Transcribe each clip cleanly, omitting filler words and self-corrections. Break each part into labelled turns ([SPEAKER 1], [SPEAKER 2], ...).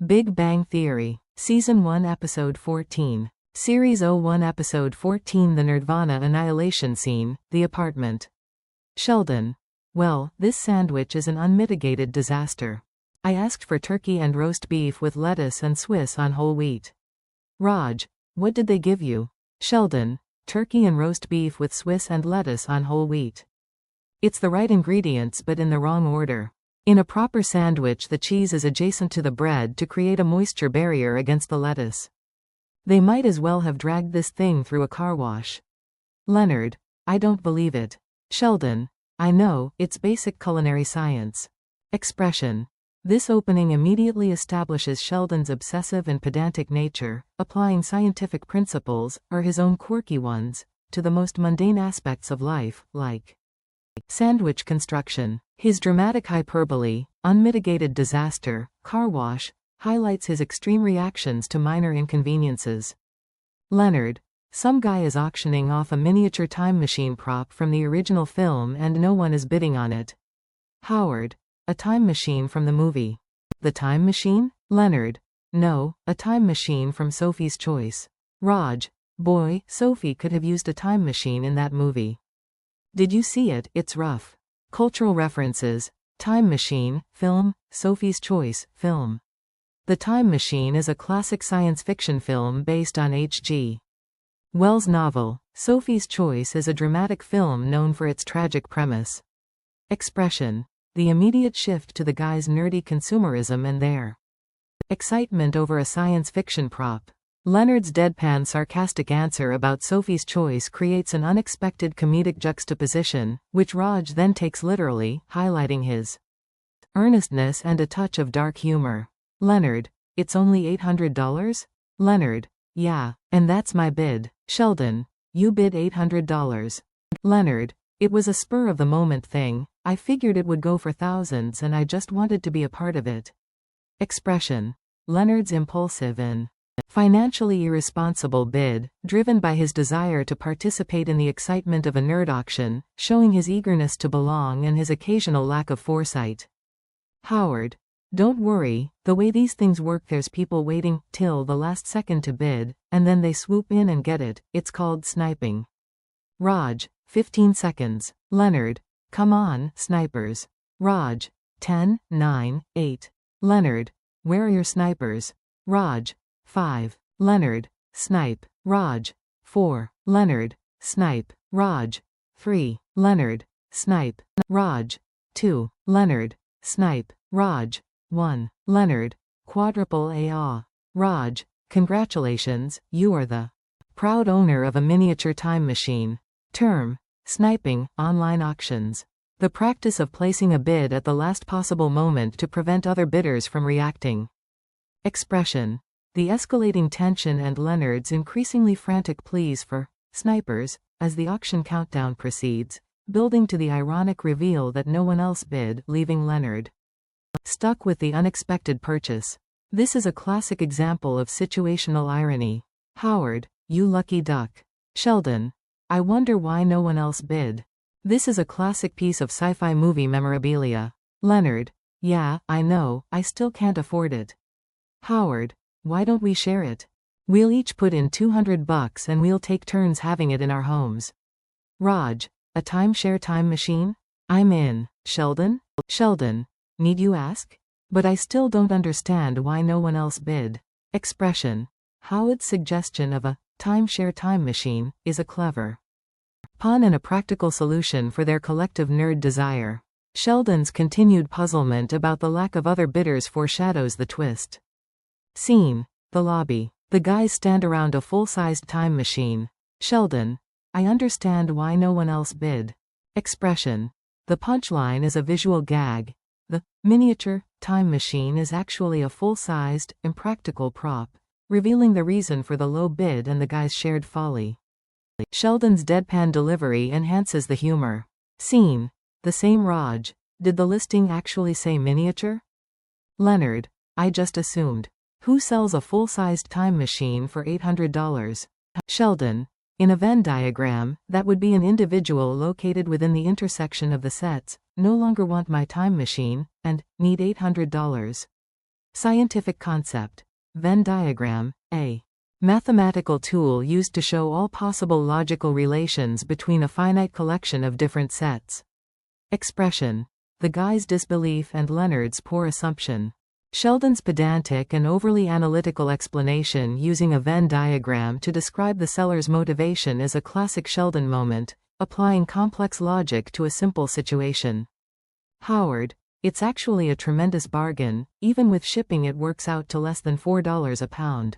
[SPEAKER 1] Big Bang Theory, Season 1 Episode 14. Series 01 Episode 14 The Nerdvana Annihilation Scene, The Apartment. Sheldon. Well, this sandwich is an unmitigated disaster. I asked for turkey and roast beef with lettuce and Swiss on whole wheat. Raj. What did they give you? Sheldon. Turkey and roast beef with Swiss and lettuce on whole wheat. It's the right ingredients but in the wrong order. In a proper sandwich, the cheese is adjacent to the bread to create a moisture barrier against the lettuce. They might as well have dragged this thing through a car wash. Leonard. I don't believe it. Sheldon. I know, it's basic culinary science. Expression. This opening immediately establishes Sheldon's obsessive and pedantic nature, applying scientific principles, or his own quirky ones, to the most mundane aspects of life, like sandwich construction. His dramatic hyperbole, unmitigated disaster, car wash, highlights his extreme reactions to minor inconveniences. Leonard. Some guy is auctioning off a miniature time machine prop from the original film and no one is bidding on it. Howard. A time machine from the movie. The Time Machine? Leonard. No, a time machine from Sophie's Choice. Raj. Boy, Sophie could have used a time machine in that movie. Did you see it? It's rough. Cultural references. Time Machine, film, Sophie's Choice, film. The Time Machine is a classic science fiction film based on H.G. Wells' novel. Sophie's Choice is a dramatic film known for its tragic premise. Expression. The immediate shift to the guy's nerdy consumerism and their excitement over a science fiction prop. Leonard's deadpan sarcastic answer about Sophie's Choice creates an unexpected comedic juxtaposition, which Raj then takes literally, highlighting his earnestness and a touch of dark humor. Leonard. It's only $800? Leonard. Yeah, and that's my bid. Sheldon. You bid $800. Leonard. It was a spur-of-the-moment thing. I figured it would go for thousands and I just wanted to be a part of it. Expression. Leonard's impulsive and financially irresponsible bid, driven by his desire to participate in the excitement of a nerd auction, showing his eagerness to belong and his occasional lack of foresight. Howard. Don't worry, the way these things work, there's people waiting till the last second to bid, and then they swoop in and get it. It's called sniping. Raj. 15 seconds. Leonard. Come on, snipers. Raj. 10, 9, 8. Leonard. Where are your snipers? Raj. 5. Leonard. Snipe. Raj. 4. Leonard. Snipe. Raj. 3. Leonard. Snipe. Raj. 2. Leonard. Snipe. Raj. 1. Leonard. Quadruple A. Raj. Congratulations, you are the proud owner of a miniature time machine. Term. Sniping, online auctions. The practice of placing a bid at the last possible moment to prevent other bidders from reacting. Expression. The escalating tension and Leonard's increasingly frantic pleas for snipers, as the auction countdown proceeds, building to the ironic reveal that no one else bid, leaving Leonard stuck with the unexpected purchase. This is a classic example of situational irony. Howard. You lucky duck. Sheldon. I wonder why no one else bid. This is a classic piece of sci-fi movie memorabilia. Leonard. Yeah, I know, I still can't afford it. Howard. Why don't we share it? We'll each put in $200 and we'll take turns having it in our homes. Raj. A timeshare time machine? I'm in. Sheldon? Sheldon. Need you ask? But I still don't understand why no one else bid. Expression. Howard's suggestion of a timeshare time machine is a clever pun and a practical solution for their collective nerd desire. Sheldon's continued puzzlement about the lack of other bidders foreshadows the twist. Scene. The lobby. The guys stand around a full-sized time machine. Sheldon. I understand why no one else bid. Expression. The punchline is a visual gag. The miniature time machine is actually a full-sized, impractical prop, revealing the reason for the low bid and the guys' shared folly. Sheldon's deadpan delivery enhances the humor. Scene. The same Raj. Did the listing actually say miniature? Leonard. I just assumed. Who sells a full-sized time machine for $800? Sheldon. In a Venn diagram, that would be an individual located within the intersection of the sets, no longer want my time machine, and need $800. Scientific concept. Venn diagram. A mathematical tool used to show all possible logical relations between a finite collection of different sets. Expression. The guy's disbelief and Leonard's poor assumption. Sheldon's pedantic and overly analytical explanation using a Venn diagram to describe the seller's motivation is a classic Sheldon moment, applying complex logic to a simple situation. Howard. It's actually a tremendous bargain, even with shipping it works out to less than $4 a pound.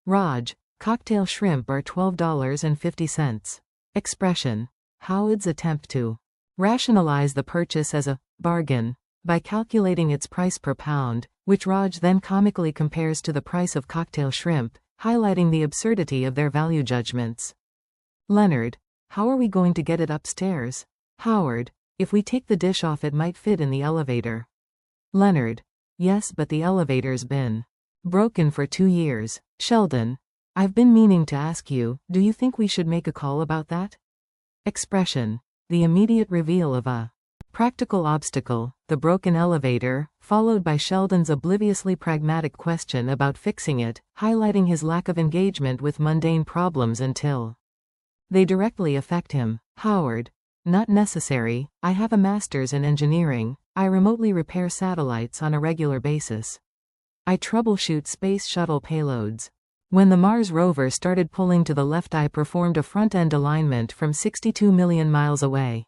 [SPEAKER 1] Raj. Cocktail shrimp are $12.50. Expression. Howard's attempt to rationalize the purchase as a bargain by calculating its price per pound, which Raj then comically compares to the price of cocktail shrimp, highlighting the absurdity of their value judgments. Leonard. How are we going to get it upstairs? Howard. If we take the dish off it might fit in the elevator. Leonard. Yes, but the elevator's been broken for 2 years. Sheldon. I've been meaning to ask you, do you think we should make a call about that? Expression. The immediate reveal of a practical obstacle, the broken elevator, followed by Sheldon's obliviously pragmatic question about fixing it, highlighting his lack of engagement with mundane problems until they directly affect him. Howard. Not necessary. I have a master's in engineering. I remotely repair satellites on a regular basis. I troubleshoot space shuttle payloads. When the Mars rover started pulling to the left, I performed a front-end alignment from 62 million miles away.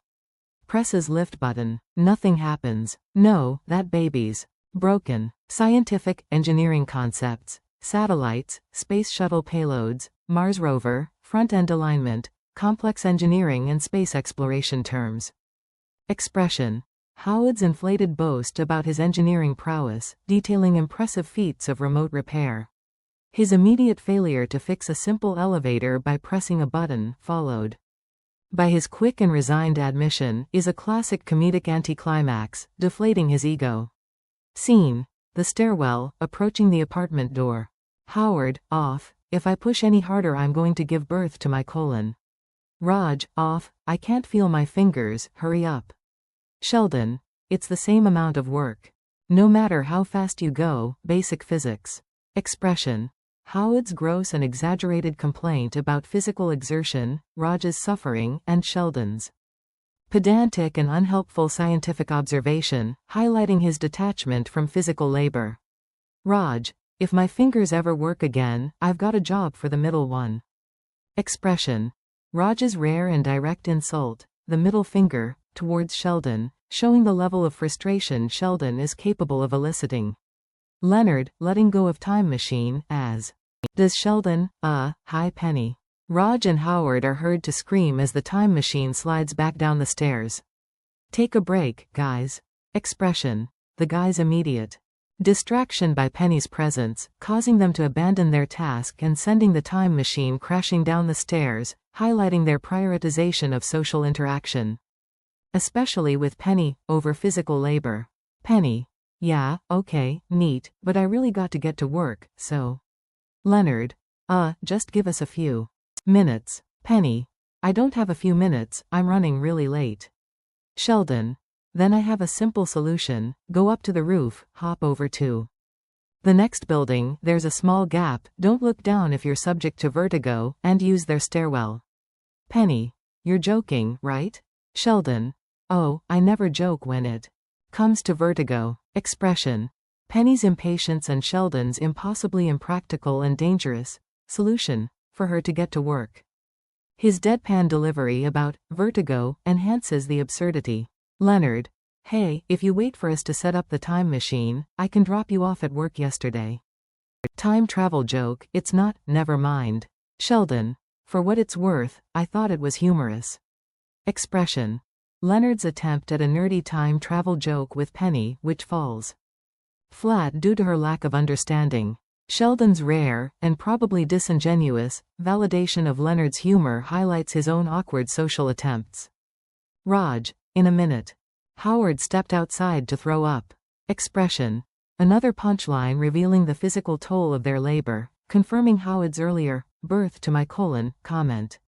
[SPEAKER 1] Presses lift button. Nothing happens. No, that baby's broken. Scientific, engineering concepts. Satellites, space shuttle payloads, Mars rover, front-end alignment, complex engineering and space exploration terms. Expression. Howard's inflated boast about his engineering prowess, detailing impressive feats of remote repair. His immediate failure to fix a simple elevator by pressing a button, followed by his quick and resigned admission, is a classic comedic anticlimax, deflating his ego. Scene. The stairwell, approaching the apartment door. Howard. Off. If I push any harder I'm going to give birth to my colon. Raj. Off. I can't feel my fingers, hurry up. Sheldon. It's the same amount of work. No matter how fast you go, basic physics. Expression. Howard's gross and exaggerated complaint about physical exertion, Raj's suffering, and Sheldon's pedantic and unhelpful scientific observation, highlighting his detachment from physical labor. Raj. If my fingers ever work again, I've got a job for the middle one. Expression. Raj's rare and direct insult, the middle finger, towards Sheldon, showing the level of frustration Sheldon is capable of eliciting. Leonard, letting go of time machine, as does Sheldon. Hi Penny. Raj and Howard are heard to scream as the time machine slides back down the stairs. Take a break, guys. Expression. The guys' immediate distraction by Penny's presence, causing them to abandon their task and sending the time machine crashing down the stairs, highlighting their prioritization of social interaction. Especially with Penny, over physical labor. Penny. Yeah, okay, neat, but I really got to get to work, so. Leonard. Just give us a few minutes. Penny. I don't have a few minutes, I'm running really late. Sheldon. Then I have a simple solution, go up to the roof, hop over to the next building, there's a small gap, don't look down if you're subject to vertigo, and use their stairwell. Penny. You're joking, right? Sheldon. Oh, I never joke when it comes to vertigo. Expression. Penny's impatience and Sheldon's impossibly impractical and dangerous solution for her to get to work. His deadpan delivery about vertigo enhances the absurdity. Leonard. Hey, if you wait for us to set up the time machine, I can drop you off at work yesterday. Time travel joke, it's not, never mind. Sheldon. For what it's worth, I thought it was humorous. Expression. Leonard's attempt at a nerdy time travel joke with Penny, which falls flat due to her lack of understanding. Sheldon's rare, and probably disingenuous, validation of Leonard's humor highlights his own awkward social attempts. Raj. In a minute. Howard stepped outside to throw up. Expression. Another punchline revealing the physical toll of their labor, confirming Howard's earlier, birth to my colon, comment.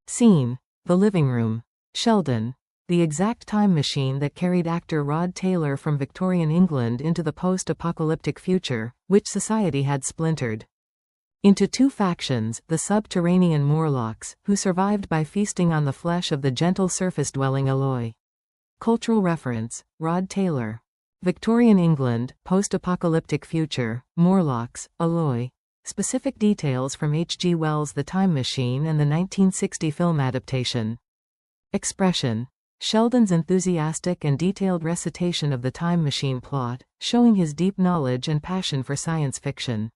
[SPEAKER 1] Scene. The living room. Sheldon. the exact time machine that carried actor Rod Taylor from Victorian England into the post-apocalyptic future, which society had splintered into two factions, the subterranean Morlocks, who survived by feasting on the flesh of the gentle surface-dwelling Eloi. Cultural reference, Rod Taylor. Victorian England, post-apocalyptic future, Morlocks, Eloi. Specific details from H. G. Wells' The Time Machine and the 1960 film adaptation. Expression. Sheldon's enthusiastic and detailed recitation of the time machine plot, showing his deep knowledge and passion for science fiction.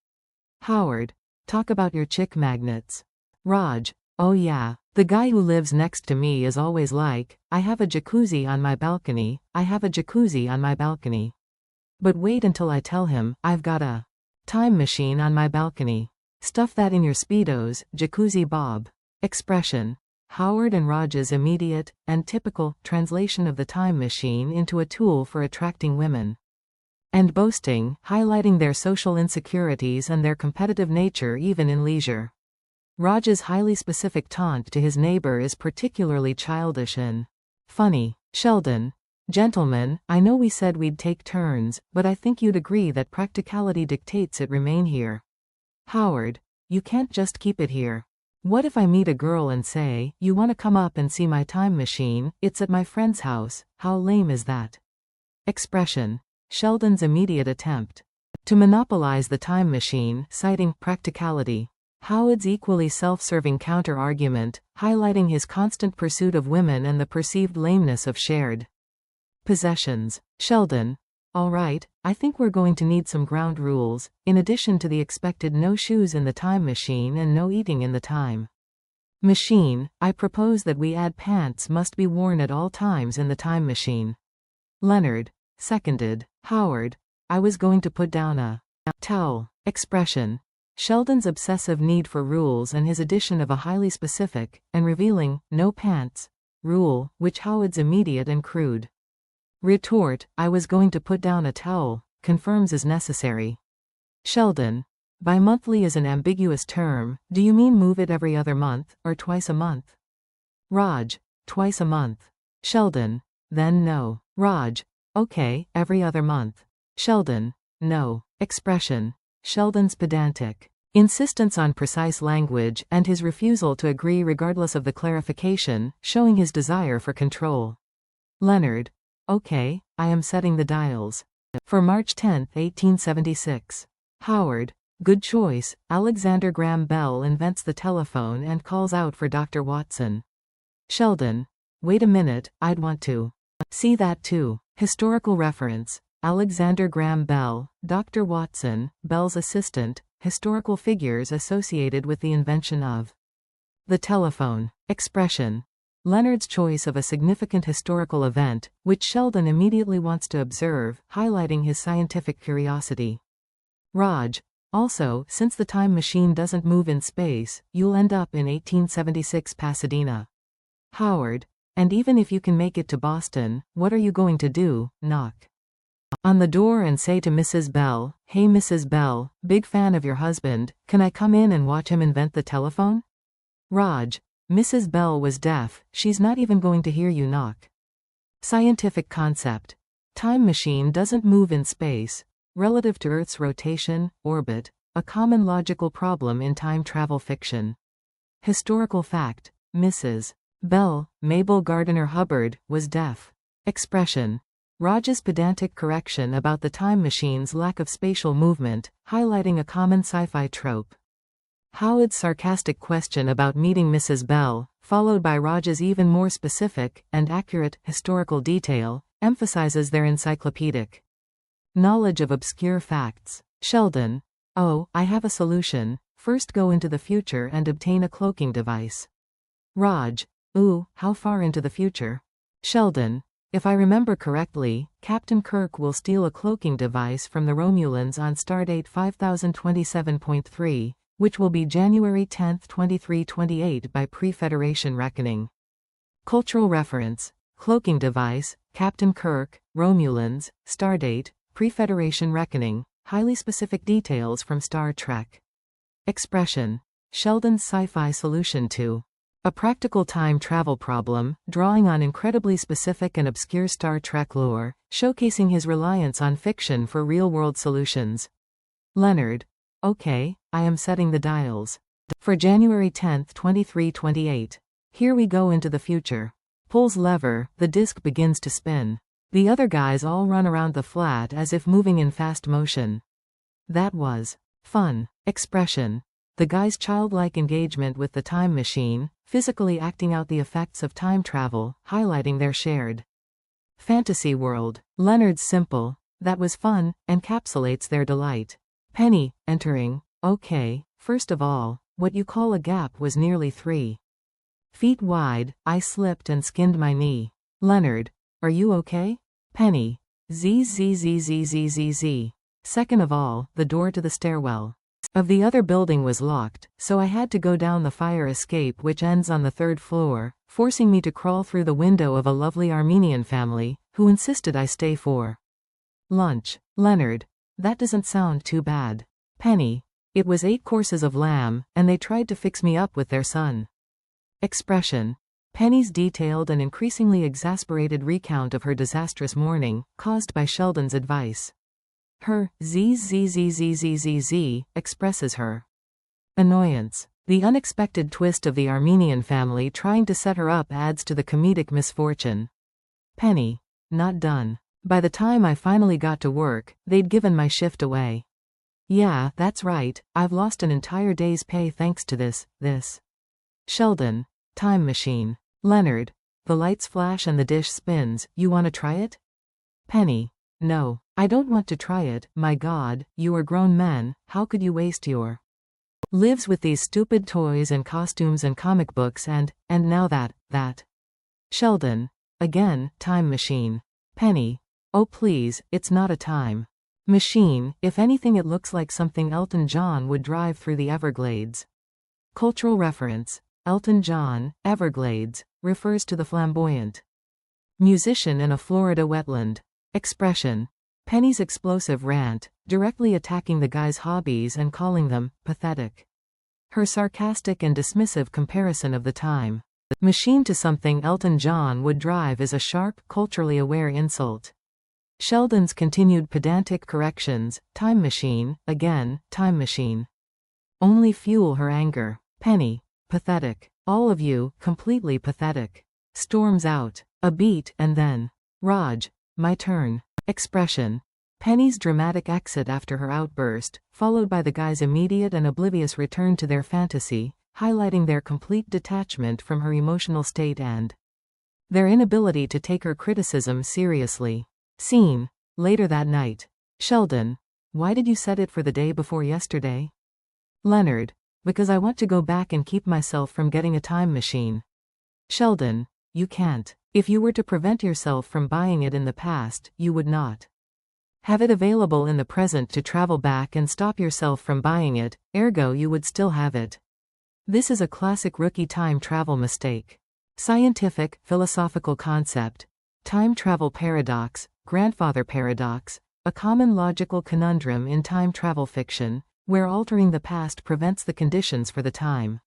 [SPEAKER 1] Howard. Talk about your chick magnets. Raj. Oh yeah, the guy who lives next to me is always like, I have a jacuzzi on my balcony, I have a jacuzzi on my balcony. But wait until I tell him, I've got a time machine on my balcony. Stuff that in your Speedos, Jacuzzi Bob. Expression. Howard and Raj's immediate, and typical, translation of the time machine into a tool for attracting women. And boasting, highlighting their social insecurities and their competitive nature even in leisure. Raj's highly specific taunt to his neighbor is particularly childish and funny. Sheldon. Gentlemen, I know we said we'd take turns, but I think you'd agree that practicality dictates it remain here. Howard. You can't just keep it here. What if I meet a girl and say, you want to come up and see my time machine, it's at my friend's house, how lame is that? Expression. Sheldon's immediate attempt to monopolize the time machine, citing practicality. Howard's equally self-serving counter-argument, highlighting his constant pursuit of women and the perceived lameness of shared possessions. Sheldon. All right, I think we're going to need some ground rules, in addition to the expected no shoes in the time machine and no eating in the time machine. I propose that we add pants must be worn at all times in the time machine. Leonard. Seconded. Howard. I was going to put down a towel. Expression. Sheldon's obsessive need for rules and his addition of a highly specific, and revealing, no pants rule, which Howard's immediate and crude retort, I was going to put down a towel, confirms is necessary. Sheldon. Bi-monthly is an ambiguous term, do you mean move it every other month, or twice a month? Raj. Twice a month. Sheldon. Then no. Raj. Okay, every other month. Sheldon. No. Expression. Sheldon's pedantic insistence on precise language and his refusal to agree regardless of the clarification, showing his desire for control. Leonard. Okay, I am setting the dials. For March 10, 1876. Howard. Good choice. Alexander Graham Bell invents the telephone and calls out for Dr. Watson. Sheldon. Wait a minute, I'd want to see that too. Historical reference. Alexander Graham Bell, Dr. Watson, Bell's assistant, historical figures associated with the invention of the telephone. Expression. Leonard's choice of a significant historical event, which Sheldon immediately wants to observe, highlighting his scientific curiosity. Raj. Also, since the time machine doesn't move in space, you'll end up in 1876 Pasadena. Howard. And even if you can make it to Boston, what are you going to do? Knock on the door and say to Mrs. Bell, hey Mrs. Bell, big fan of your husband, can I come in and watch him invent the telephone? Raj. Mrs. Bell was deaf, she's not even going to hear you knock. Scientific concept. Time machine doesn't move in space, relative to Earth's rotation, orbit, a common logical problem in time travel fiction. Historical fact. Mrs. Bell, Mabel Gardiner Hubbard, was deaf. Expression. Raj's pedantic correction about the time machine's lack of spatial movement, highlighting a common sci-fi trope. Howard's sarcastic question about meeting Mrs. Bell, followed by Raj's even more specific, and accurate, historical detail, emphasizes their encyclopedic knowledge of obscure facts. Sheldon. Oh, I have a solution. First go into the future and obtain a cloaking device. Raj. Ooh, how far into the future? Sheldon. If I remember correctly, Captain Kirk will steal a cloaking device from the Romulans on stardate 5027.3, which will be January 10, 2328 by pre-Federation reckoning. Cultural reference. Cloaking device, Captain Kirk, Romulans, stardate, pre-Federation reckoning, highly specific details from Star Trek. Expression. Sheldon's sci-fi solution to A practical time travel problem, drawing on incredibly specific and obscure Star Trek lore, showcasing his reliance on fiction for real-world solutions. Leonard. Okay, I am setting the dials. For January 10, 2328. Here we go into the future. Pulls lever, the disc begins to spin. The other guys all run around the flat as if moving in fast motion. That was fun. Expression. The guy's childlike engagement with the time machine, physically acting out the effects of time travel, highlighting their shared fantasy world. Leonard's simple, that was fun, encapsulates their delight. Penny, entering, okay, first of all, what you call a gap was nearly 3 feet wide, I slipped and skinned my knee. Leonard, are you okay? Penny, zzzzzzzzz. Second of all, the door to the stairwell of the other building was locked, so I had to go down the fire escape which ends on the 3rd floor, forcing me to crawl through the window of a lovely Armenian family, who insisted I stay for lunch. Leonard, that doesn't sound too bad. Penny, it was 8 courses of lamb, and they tried to fix me up with their son. Expression. Penny's detailed and increasingly exasperated recount of her disastrous morning, caused by Sheldon's advice. Her zzzzzzzzz expresses her annoyance. The unexpected twist of the Armenian family trying to set her up adds to the comedic misfortune. Penny, not done. By the time I finally got to work, they'd given my shift away. Yeah, that's right, I've lost an entire day's pay thanks to this. Sheldon. Time machine. Leonard. The lights flash and the dish spins, you wanna try it? Penny. No, I don't want to try it, my god, you are grown men, how could you waste your lives with these stupid toys and costumes and comic books and now that. Sheldon. Again, time machine. Penny. Oh please, it's not a time machine, if anything it looks like something Elton John would drive through the Everglades. Cultural reference. Elton John, Everglades, refers to the flamboyant musician in a Florida wetland. Expression. Penny's explosive rant, directly attacking the guy's hobbies and calling them pathetic. Her sarcastic and dismissive comparison of the time machine to something Elton John would drive is a sharp, culturally aware insult. Sheldon's continued pedantic corrections, time machine, again, time machine, only fuel her anger. Penny. Pathetic. All of you, completely pathetic. Storms out. A beat, and then. Raj. My turn. Expression. Penny's dramatic exit after her outburst, followed by the guys' immediate and oblivious return to their fantasy, highlighting their complete detachment from her emotional state and their inability to take her criticism seriously. Scene. Later that night. Sheldon. Why did you set it for the day before yesterday? Leonard. Because I want to go back and keep myself from getting a time machine. Sheldon. You can't. If you were to prevent yourself from buying it in the past, you would not have it available in the present to travel back and stop yourself from buying it, ergo you would still have it. This is a classic rookie time travel mistake. Scientific, philosophical concept. Time travel paradox, grandfather paradox, a common logical conundrum in time travel fiction, where altering the past prevents the conditions for the time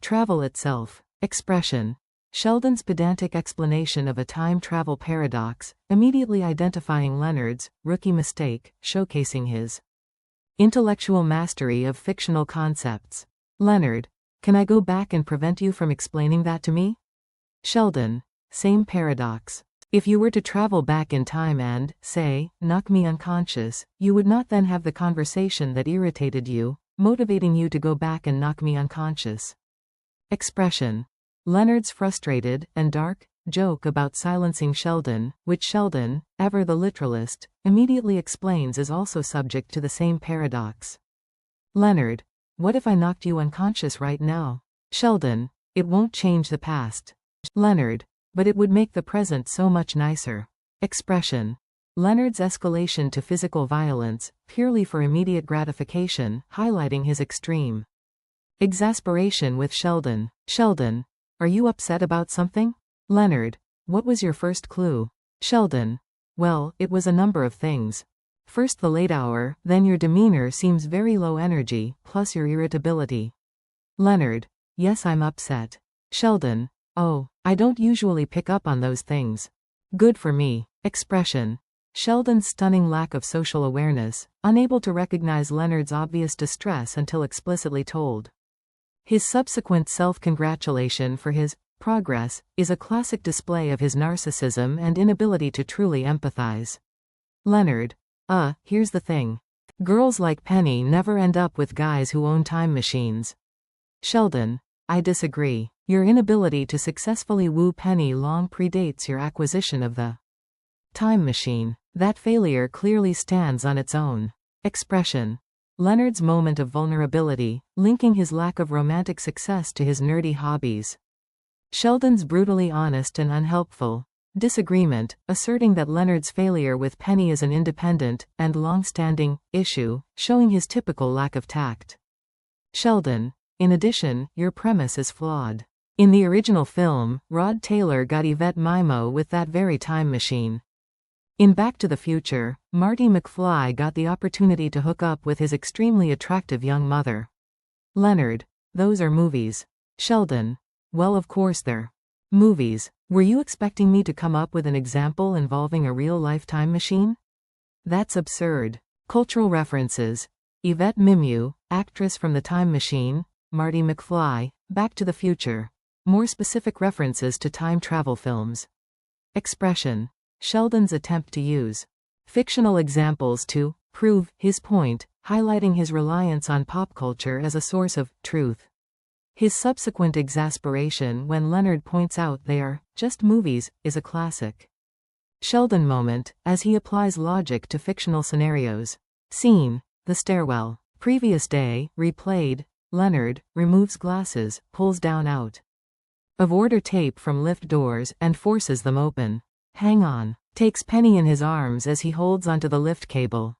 [SPEAKER 1] travel itself. Expression. Sheldon's pedantic explanation of a time travel paradox, immediately identifying Leonard's rookie mistake, showcasing his intellectual mastery of fictional concepts. Leonard. Can I go back and prevent you from explaining that to me? Sheldon. Same paradox. If you were to travel back in time and, say, knock me unconscious, you would not then have the conversation that irritated you, motivating you to go back and knock me unconscious. Expression. Leonard's frustrated and dark joke about silencing Sheldon, which Sheldon, ever the literalist, immediately explains is also subject to the same paradox. Leonard. What if I knocked you unconscious right now? Sheldon. It won't change the past. Leonard. But it would make the present so much nicer. Expression. Leonard's escalation to physical violence, purely for immediate gratification, highlighting his extreme exasperation with Sheldon. Sheldon. Are you upset about something? Leonard. What was your first clue? Sheldon. Well, it was a number of things. First the late hour, then your demeanor seems very low energy, plus your irritability. Leonard. Yes, I'm upset. Sheldon. Oh, I don't usually pick up on those things. Good for me. Expression. Sheldon's stunning lack of social awareness, unable to recognize Leonard's obvious distress until explicitly told. His subsequent self-congratulation for his progress is a classic display of his narcissism and inability to truly empathize. Leonard. Here's the thing. Girls like Penny never end up with guys who own time machines. Sheldon. I disagree. Your inability to successfully woo Penny long predates your acquisition of the time machine. That failure clearly stands on its own. Expression. Leonard's moment of vulnerability, linking his lack of romantic success to his nerdy hobbies. Sheldon's brutally honest and unhelpful disagreement, asserting that Leonard's failure with Penny is an independent and long-standing issue, showing his typical lack of tact. Sheldon. In addition, your premise is flawed. In the original film, Rod Taylor got Yvette Mimo with that very time machine. In Back to the Future, Marty McFly got the opportunity to hook up with his extremely attractive young mother. Leonard. Those are movies. Sheldon. Well, of course they're movies. Were you expecting me to come up with an example involving a real-life time machine? That's absurd. Cultural references. Yvette Mimieux, actress from The Time Machine. Marty McFly, Back to the Future. More specific references to time travel films. Expression. Sheldon's attempt to use fictional examples to prove his point, highlighting his reliance on pop culture as a source of truth. His subsequent exasperation when Leonard points out they are just movies is a classic Sheldon moment, as he applies logic to fictional scenarios. Scene. The stairwell. Previous day, replayed. Leonard removes glasses, pulls down out of order tape from lift doors and forces them open. Hang on. Takes Penny in his arms as he holds onto the lift cable.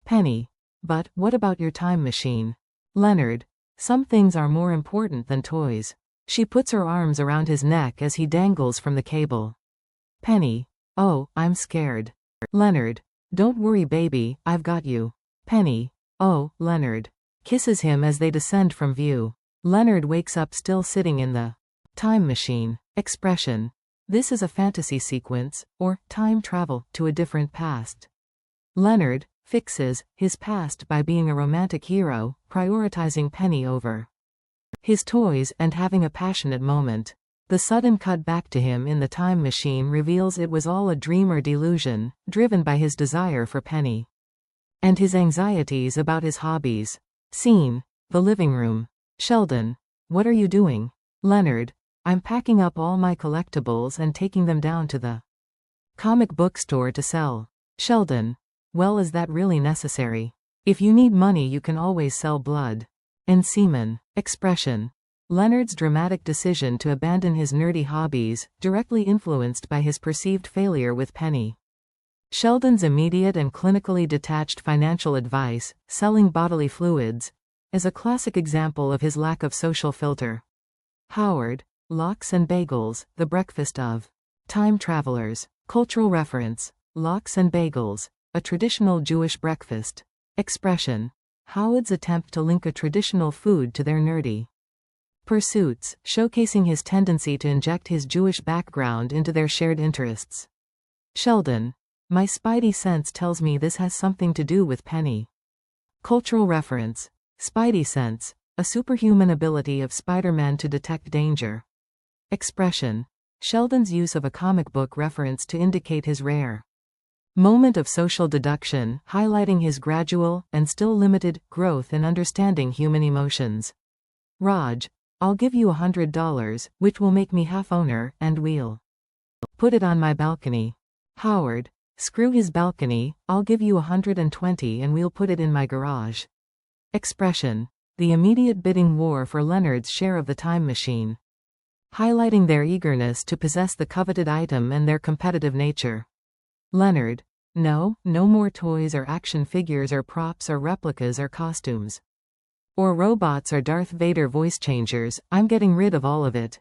[SPEAKER 1] Penny. But what about your time machine? Leonard. Some things are more important than toys. She puts her arms around his neck as he dangles from the cable. Penny. Oh, I'm scared. Leonard. Don't worry, baby, I've got you. Penny. Oh, Leonard. Kisses him as they descend from view. Leonard wakes up still sitting in the time machine. Expression. This is a fantasy sequence, or time travel, to a different past. Leonard fixes his past by being a romantic hero, prioritizing Penny over his toys and having a passionate moment. The sudden cut back to him in the time machine reveals it was all a dream or delusion, driven by his desire for Penny and his anxieties about his hobbies. Scene. The living room. Sheldon. What are you doing? Leonard. I'm packing up all my collectibles and taking them down to the comic book store to sell. Sheldon. Well, is that really necessary? If you need money, you can always sell blood and semen. Expression. Leonard's dramatic decision to abandon his nerdy hobbies, directly influenced by his perceived failure with Penny. Sheldon's immediate and clinically detached financial advice, selling bodily fluids, is a classic example of his lack of social filter. Howard. Lox and Bagels, the breakfast of time travelers. Cultural reference. Lox and Bagels, a traditional Jewish breakfast. Expression. Howard's attempt to link a traditional food to their nerdy pursuits, showcasing his tendency to inject his Jewish background into their shared interests. Sheldon. My spidey sense tells me this has something to do with Penny. Cultural reference. Spidey sense, a superhuman ability of Spider-Man to detect danger. Expression. Sheldon's use of a comic book reference to indicate his rare moment of social deduction, highlighting his gradual, and still limited, growth in understanding human emotions. Raj. I'll give you $100, which will make me half owner, and we'll put it on my balcony. Howard. Screw his balcony, I'll give you $120 and we'll put it in my garage. Expression. The immediate bidding war for Leonard's share of the time machine, highlighting their eagerness to possess the coveted item and their competitive nature. Leonard. No more toys or action figures or props or replicas or costumes. Or robots or Darth Vader voice changers, I'm getting rid of all of it.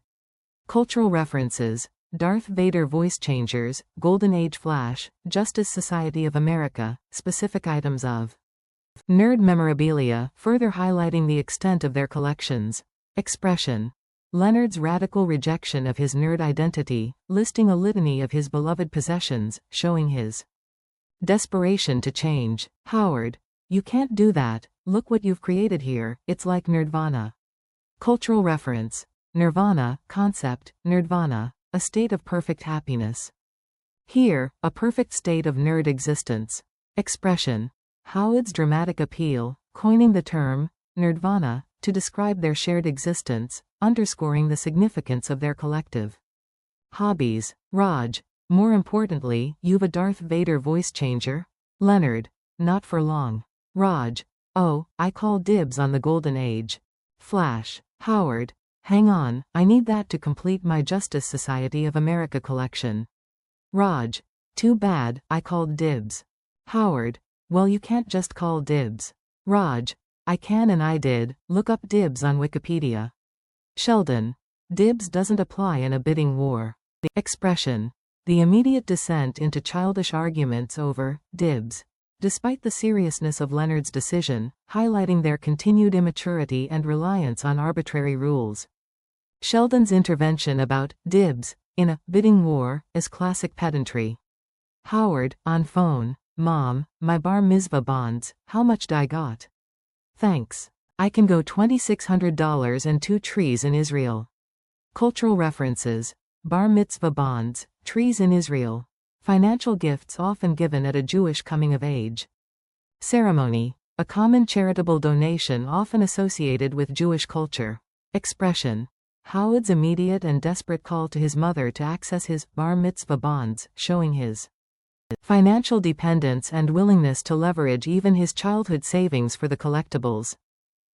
[SPEAKER 1] Cultural references. Darth Vader voice changers, Golden Age Flash, Justice Society of America, specific items of nerd memorabilia, further highlighting the extent of their collections. Expression. Leonard's radical rejection of his nerd identity, listing a litany of his beloved possessions, showing his desperation to change. Howard, you can't do that, look what you've created here, it's like Nerdvana. Cultural reference. Nirvana, concept, Nerdvana, a state of perfect happiness. Here, a perfect state of nerd existence. Expression. Howard's dramatic appeal, coining the term, Nerdvana, to describe their shared existence, underscoring the significance of their collective hobbies. Raj, more importantly, you've a Darth Vader voice changer? Leonard, not for long. Raj, oh, I call dibs on the golden age. Flash, Howard, hang on, I need that to complete my Justice Society of America collection. Raj, too bad, I called dibs. Howard, well, you can't just call dibs. Raj, I can and I did, look up dibs on Wikipedia. Sheldon, dibs doesn't apply in a bidding war. The expression. The immediate descent into childish arguments over dibs. Despite the seriousness of Leonard's decision, highlighting their continued immaturity and reliance on arbitrary rules. Sheldon's intervention about dibs in a bidding war is classic pedantry. Howard, on phone, Mom, my bar mitzvah bonds, how much I got? Thanks. I can go $2,600 and 2 trees in Israel. Cultural references. Bar mitzvah bonds, trees in Israel. Financial gifts often given at a Jewish coming-of-age ceremony. A common charitable donation often associated with Jewish culture. Expression. Howard's immediate and desperate call to his mother to access his bar mitzvah bonds, showing his financial dependence and willingness to leverage even his childhood savings for the collectibles.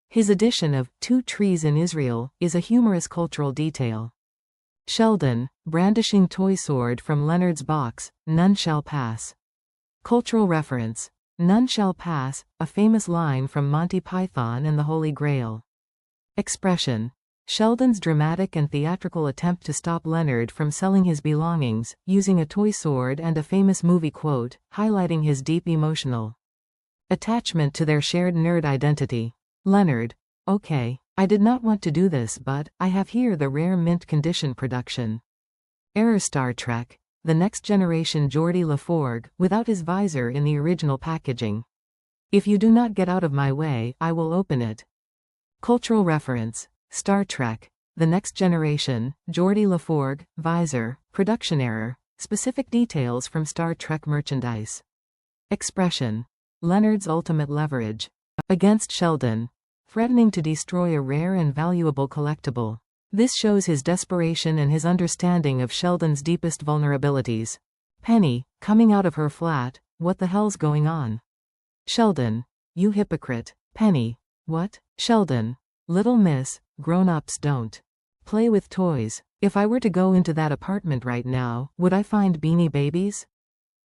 [SPEAKER 1] His addition of 2 trees in Israel is a humorous cultural detail. Sheldon, brandishing toy sword from Leonard's box, none shall pass. Cultural reference. None shall pass, a famous line from Monty Python and the Holy Grail. Expression. Sheldon's dramatic and theatrical attempt to stop Leonard from selling his belongings, using a toy sword and a famous movie quote, highlighting his deep emotional attachment to their shared nerd identity. Leonard, okay, I did not want to do this, but I have here the rare mint condition production. Error. Star Trek, The Next Generation. Geordi LaForge, without his visor in the original packaging. If you do not get out of my way, I will open it. Cultural reference. Star Trek, The Next Generation, Geordi LaForge, visor, production error, specific details from Star Trek merchandise. Expression. Leonard's ultimate leverage against Sheldon, threatening to destroy a rare and valuable collectible. This shows his desperation and his understanding of Sheldon's deepest vulnerabilities. Penny, coming out of her flat, what the hell's going on? Sheldon, you hypocrite. Penny, what? Sheldon, little miss, grown-ups don't play with toys. If I were to go into that apartment right now, would I find Beanie Babies?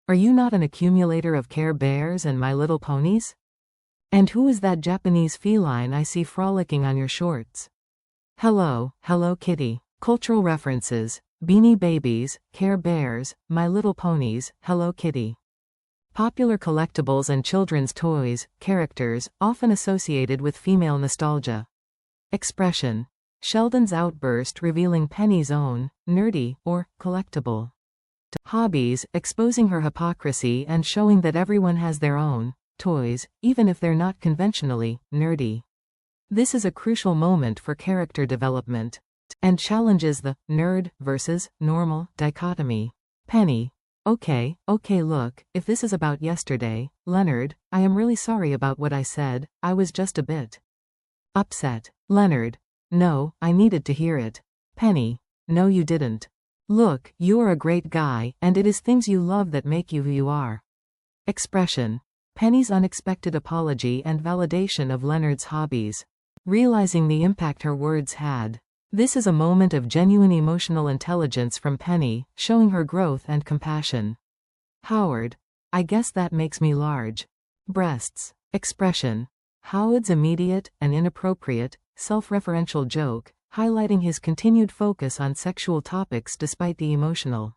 [SPEAKER 1] Are you not an accumulator of Care Bears and My Little Ponies? And who is that Japanese feline I see frolicking on your shorts? Hello, Hello Kitty. Cultural references. Beanie Babies, Care Bears, My Little Ponies, Hello Kitty. Popular collectibles and children's toys, characters, often associated with female nostalgia. Expression. Sheldon's outburst revealing Penny's own, nerdy, or collectible hobbies, exposing her hypocrisy and showing that everyone has their own toys, even if they're not conventionally nerdy. This is a crucial moment for character development and challenges the nerd versus normal dichotomy. Penny, okay, look, if this is about yesterday, Leonard, I am really sorry about what I said, I was just a bit upset. Leonard, no, I needed to hear it. Penny, no you didn't. Look, you are a great guy, and it is things you love that make you who you are. Expression. Penny's unexpected apology and validation of Leonard's hobbies. Realizing the impact her words had. This is a moment of genuine emotional intelligence from Penny, showing her growth and compassion. Howard, I guess that makes me large. Breasts. Expression. Howard's immediate and inappropriate, self-referential joke, highlighting his continued focus on sexual topics despite the emotional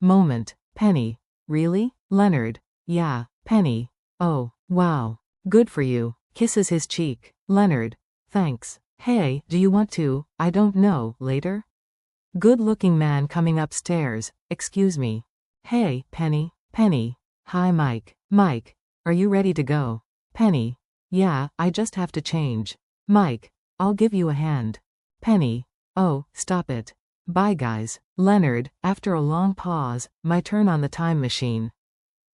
[SPEAKER 1] moment. Penny, really? Leonard, yeah. Penny, oh, wow. Good for you. Kisses his cheek. Leonard, thanks. Hey, do you want to, I don't know, later? Good-looking man coming upstairs, excuse me. Hey, Penny. Penny. Hi Mike. Mike. Are you ready to go? Penny. Yeah, I just have to change. Mike. I'll give you a hand. Penny. Oh, stop it. Bye guys. Leonard, after a long pause, my turn on the time machine.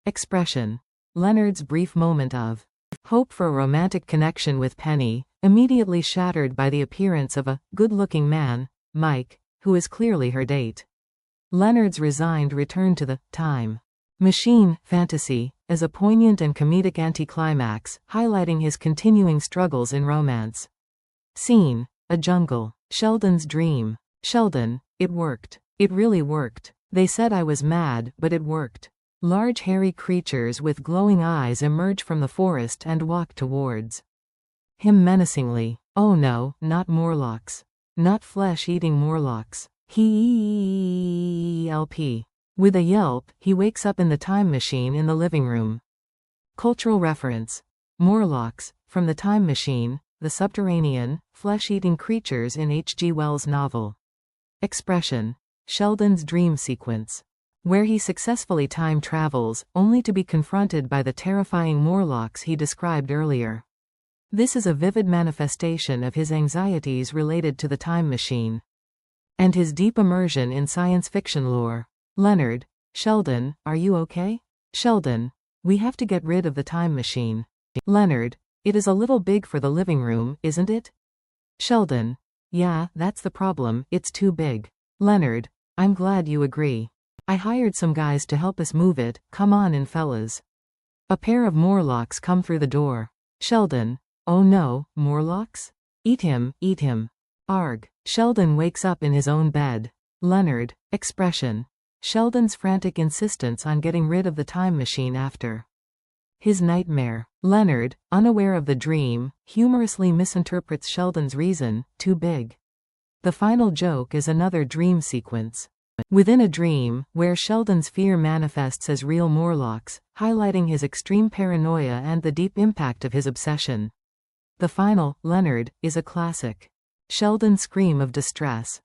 [SPEAKER 1] Expression. Leonard's brief moment of hope for a romantic connection with Penny, immediately shattered by the appearance of a good-looking man, Mike, who is clearly her date. Leonard's resigned return to the time machine fantasy is a poignant and comedic anticlimax, highlighting his continuing struggles in romance. Scene: a jungle. Sheldon's dream. Sheldon, it worked. It really worked. They said I was mad, but it worked. Large hairy creatures with glowing eyes emerge from the forest and walk towards him menacingly. Oh no, not Morlocks. Not flesh-eating Morlocks. Help. With a yelp, he wakes up in the time machine in the living room. Cultural reference. Morlocks, from the Time Machine, the subterranean, flesh-eating creatures in H.G. Wells' novel. Expression. Sheldon's dream sequence, where he successfully time travels, only to be confronted by the terrifying Morlocks he described earlier. This is a vivid manifestation of his anxieties related to the time machine and his deep immersion in science fiction lore. Leonard. Sheldon, are you okay? Sheldon. We have to get rid of the time machine. Leonard. It is a little big for the living room, isn't it? Sheldon. Yeah, that's the problem, it's too big. Leonard. I'm glad you agree. I hired some guys to help us move it, come on in fellas. A pair of Morlocks come through the door. Sheldon. Oh no, Morlocks? Eat him, eat him. Arg. Sheldon wakes up in his own bed. Leonard. Expression. Sheldon's frantic insistence on getting rid of the time machine after his nightmare. Leonard, unaware of the dream, humorously misinterprets Sheldon's reason, too big. The final joke is another dream sequence within a dream, where Sheldon's fear manifests as real Morlocks, highlighting his extreme paranoia and the deep impact of his obsession. The final, Leonard, is a classic Sheldon scream of distress.